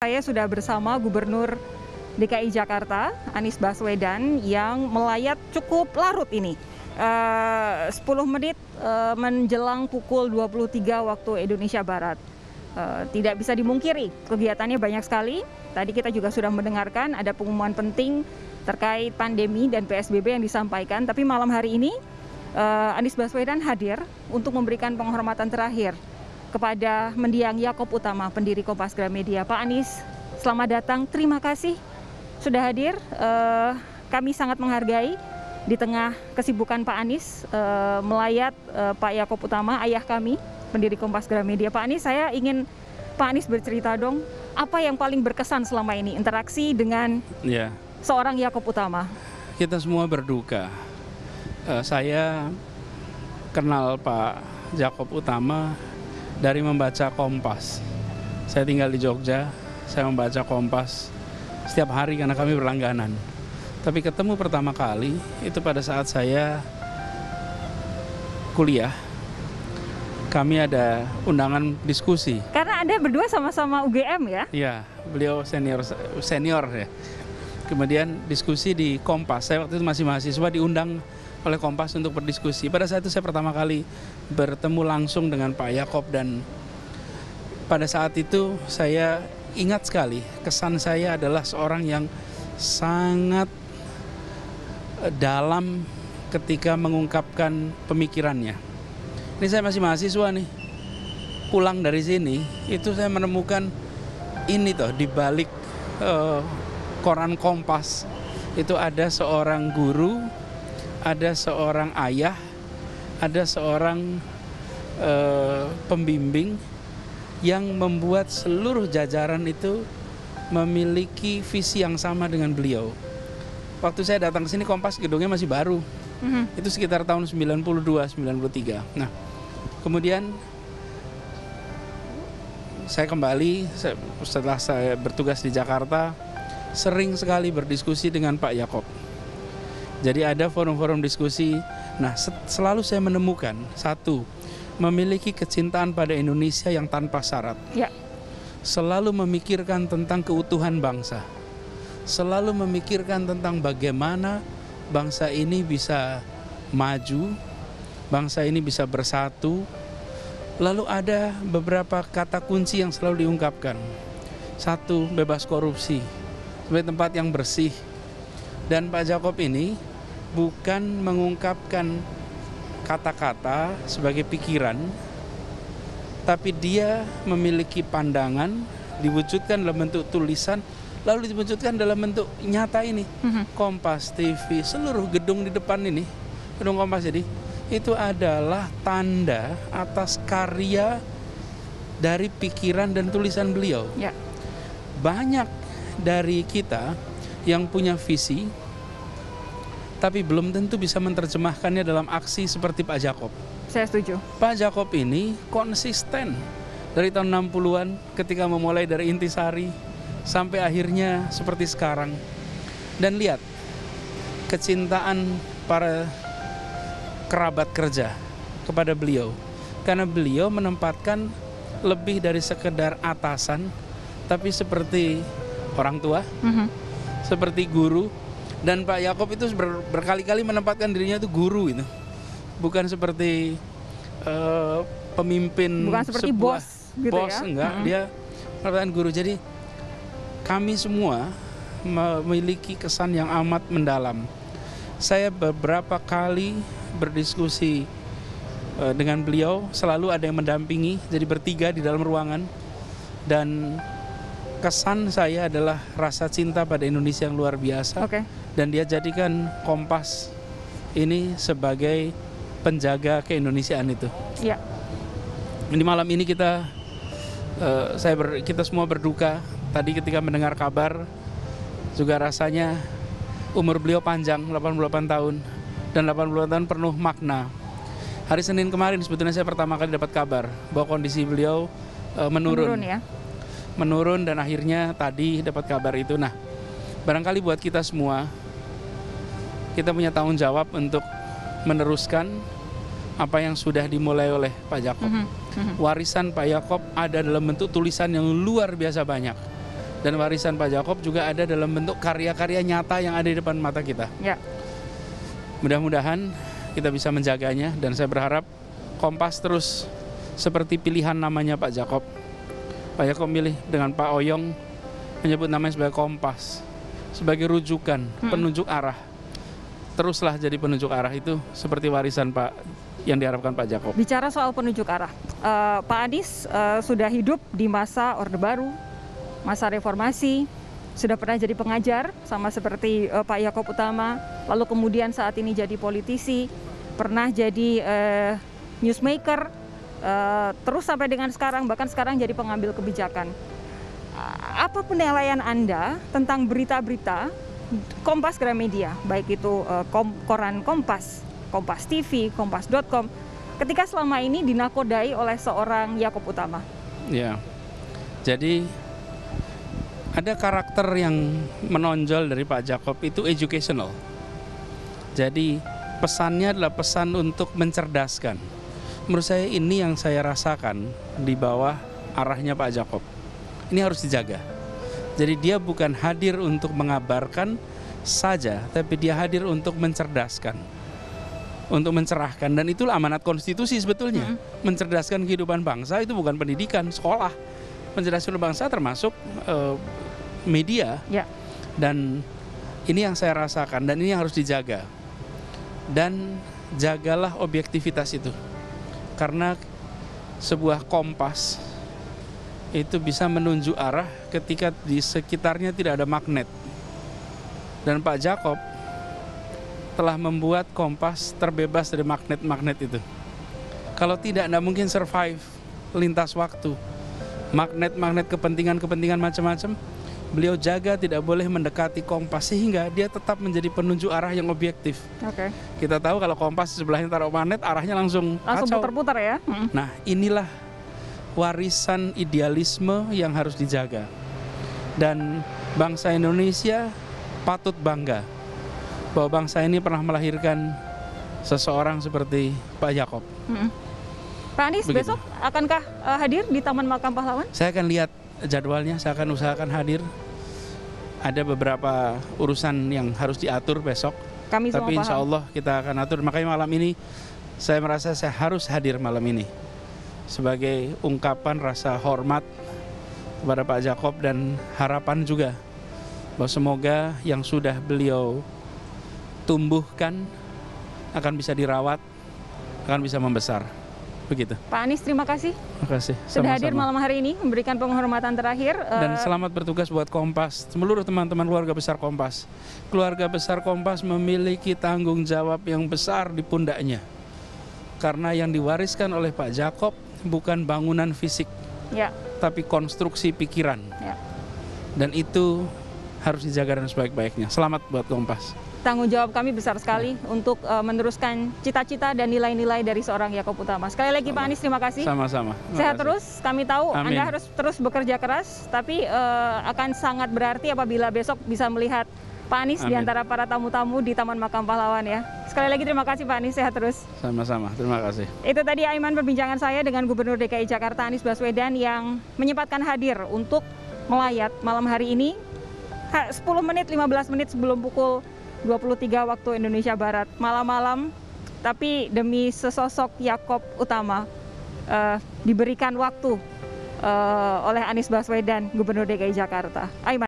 Saya sudah bersama Gubernur DKI Jakarta, Anies Baswedan, yang melayat cukup larut ini. 10 menit menjelang pukul 23 waktu Indonesia Barat. Tidak bisa dimungkiri, kegiatannya banyak sekali. Tadi kita juga sudah mendengarkan ada pengumuman penting terkait pandemi dan PSBB yang disampaikan. Tapi malam hari ini Anies Baswedan hadir untuk memberikan penghormatan terakhir kepada mendiang Yaakob Utama, pendiri Kompas Gramedia. Pak Anies, selamat datang. Terima kasih sudah hadir. Kami sangat menghargai di tengah kesibukan Pak Anies melayat Pak Yaakob Utama, ayah kami, pendiri Kompas Gramedia. Pak Anies, saya ingin Pak Anies bercerita dong, apa yang paling berkesan selama ini interaksi dengan seorang Yaakob Utama? Kita semua berduka. Saya kenal Pak Yaakob Utama dari membaca Kompas. Saya tinggal di Jogja, saya membaca Kompas setiap hari karena kami berlangganan. Tapi ketemu pertama kali itu pada saat saya kuliah. Kami ada undangan diskusi. Karena Anda berdua sama-sama UGM ya? Iya, beliau senior ya. Kemudian diskusi di Kompas. Saya waktu itu masih mahasiswa, diundang oleh Kompas untuk berdiskusi. Pada saat itu saya pertama kali bertemu langsung dengan Pak Yaakob, dan pada saat itu saya ingat sekali, kesan saya adalah seorang yang sangat dalam ketika mengungkapkan pemikirannya. Ini saya masih mahasiswa nih, pulang dari sini, itu saya menemukan ini toh, di balik koran Kompas, itu ada seorang guru, ada seorang ayah, ada seorang pembimbing yang membuat seluruh jajaran itu memiliki visi yang sama dengan beliau. Waktu saya datang ke sini, Kompas gedungnya masih baru. Itu sekitar tahun 92-93. Nah, kemudian saya kembali setelah saya bertugas di Jakarta, sering sekali berdiskusi dengan Pak Yaakob. Jadi ada forum-forum diskusi. Nah, selalu saya menemukan satu, memiliki kecintaan pada Indonesia yang tanpa syarat. Ya. Selalu memikirkan tentang keutuhan bangsa. Selalu memikirkan tentang bagaimana bangsa ini bisa maju, bangsa ini bisa bersatu. Lalu ada beberapa kata kunci yang selalu diungkapkan. Satu, bebas korupsi, sebagai tempat yang bersih. Dan Pak Yaakob ini bukan mengungkapkan kata-kata sebagai pikiran, tapi dia memiliki pandangan, diwujudkan dalam bentuk tulisan, lalu diwujudkan dalam bentuk nyata ini. Kompas TV, seluruh gedung di depan ini, gedung Kompas jadi, itu adalah tanda atas karya dari pikiran dan tulisan beliau. Ya. Banyak dari kita yang punya visi, tapi belum tentu bisa menerjemahkannya dalam aksi seperti Pak Yaakob. Saya setuju. Pak Yaakob ini konsisten dari tahun 60-an ketika memulai dari intisari sampai akhirnya seperti sekarang. Dan lihat kecintaan para kerabat kerja kepada beliau, karena beliau menempatkan lebih dari sekedar atasan, tapi seperti orang tua, seperti guru. Dan Pak Yaakob itu berkali-kali menempatkan dirinya itu guru itu, bukan seperti pemimpin, bukan seperti sebuah bos gitu bos, ya? Enggak, dia menempatkan guru. Jadi kami semua memiliki kesan yang amat mendalam. Saya beberapa kali berdiskusi dengan beliau, selalu ada yang mendampingi, jadi bertiga di dalam ruangan. Dan kesan saya adalah rasa cinta pada Indonesia yang luar biasa. Dan dia jadikan Kompas ini sebagai penjaga keindonesiaan itu. Ya. Di malam ini kita semua berduka. Tadi ketika mendengar kabar, juga rasanya umur beliau panjang, 88 tahun. Dan 88 tahun penuh makna. Hari Senin kemarin sebetulnya saya pertama kali dapat kabar bahwa kondisi beliau menurun ya. Menurun, dan akhirnya tadi dapat kabar itu. Nah, barangkali buat kita semua, kita punya tanggung jawab untuk meneruskan apa yang sudah dimulai oleh Pak Yaakob. Warisan Pak Yaakob ada dalam bentuk tulisan yang luar biasa banyak. Dan warisan Pak Jakob juga ada dalam bentuk karya-karya nyata yang ada di depan mata kita. Ya. Mudah-mudahan kita bisa menjaganya, dan saya berharap Kompas terus seperti pilihan namanya Pak Jakob. Pak Jakob milih dengan Pak Oyong menyebut namanya sebagai Kompas, sebagai rujukan, penunjuk arah. Teruslah jadi penunjuk arah itu seperti warisan Pak yang diharapkan Pak Jakob. Bicara soal penunjuk arah, Pak Anies sudah hidup di masa Orde Baru, masa reformasi, sudah pernah jadi pengajar sama seperti Pak Yaakob Utama, lalu kemudian saat ini jadi politisi, pernah jadi newsmaker, terus sampai dengan sekarang, bahkan sekarang jadi pengambil kebijakan. Apa penilaian Anda tentang berita-berita Kompas Gramedia, baik itu koran Kompas, Kompas TV, Kompas.com, ketika selama ini dinakodai oleh seorang Yaakob Utama? Ya, jadi ada karakter yang menonjol dari Pak Jakob itu educational. Jadi pesannya adalah pesan untuk mencerdaskan. Menurut saya ini yang saya rasakan di bawah arahnya Pak Jakob. Ini harus dijaga. Jadi dia bukan hadir untuk mengabarkan saja, tapi dia hadir untuk mencerdaskan, untuk mencerahkan. Dan itulah amanat konstitusi sebetulnya. Mencerdaskan kehidupan bangsa itu bukan pendidikan, sekolah. Mencerdaskan bangsa termasuk media. Ya. Dan ini yang saya rasakan, dan ini yang harus dijaga. Dan jagalah objektivitas itu, karena sebuah kompas itu bisa menunjuk arah ketika di sekitarnya tidak ada magnet. Dan Pak Jakob telah membuat Kompas terbebas dari magnet-magnet itu. Kalau tidak, Anda mungkin survive lintas waktu. Magnet-magnet kepentingan-kepentingan macam-macam, beliau jaga tidak boleh mendekati Kompas, sehingga dia tetap menjadi penunjuk arah yang objektif. Oke. Kita tahu kalau Kompas sebelahnya taruh magnet, arahnya langsung kacau. putar-putar ya. Nah, inilah warisan idealisme yang harus dijaga. Dan bangsa Indonesia patut bangga bahwa bangsa ini pernah melahirkan seseorang seperti Pak Jakob. Pak Anies, Begitu. besok akankah hadir di Taman Makam Pahlawan? Saya akan lihat jadwalnya, saya akan usahakan hadir. Ada beberapa urusan yang harus diatur besok, Kami semua tapi insya paham. Allah kita akan atur. Makanya malam ini saya merasa saya harus hadir malam ini sebagai ungkapan rasa hormat kepada Pak Jakob, dan harapan juga bahwa semoga yang sudah beliau tumbuhkan akan bisa dirawat, akan bisa membesar. Begitu. Pak Anies, terima kasih Terima kasih. sudah hadir Sama-sama. malam hari ini, memberikan penghormatan terakhir. Dan selamat bertugas buat Kompas, seluruh teman-teman keluarga besar Kompas. Keluarga besar Kompas memiliki tanggung jawab yang besar di pundaknya. Karena yang diwariskan oleh Pak Jakob bukan bangunan fisik, Ya. tapi konstruksi pikiran. Ya. Dan itu harus dijaga dengan sebaik-baiknya. Selamat buat Kompas. Tanggung jawab kami besar sekali untuk meneruskan cita-cita dan nilai-nilai dari seorang Yaakob Utama. Sekali lagi Pak Anies, terima kasih. Sama-sama. Terima Sehat kasih. terus, kami tahu Amin. Anda harus terus bekerja keras, tapi akan sangat berarti apabila besok bisa melihat Pak Anies di Amin. antara para tamu-tamu di Taman Makam Pahlawan ya. Sekali lagi terima kasih Pak Anies, sehat terus. Sama-sama. Terima kasih. Itu tadi Aiman perbincangan saya dengan Gubernur DKI Jakarta Anies Baswedan yang menyempatkan hadir untuk melayat malam hari ini 10 menit, 15 menit sebelum pukul 23 waktu Indonesia Barat, malam-malam, tapi demi sesosok Yaakob Utama diberikan waktu oleh Anies Baswedan, Gubernur DKI Jakarta. Aiman.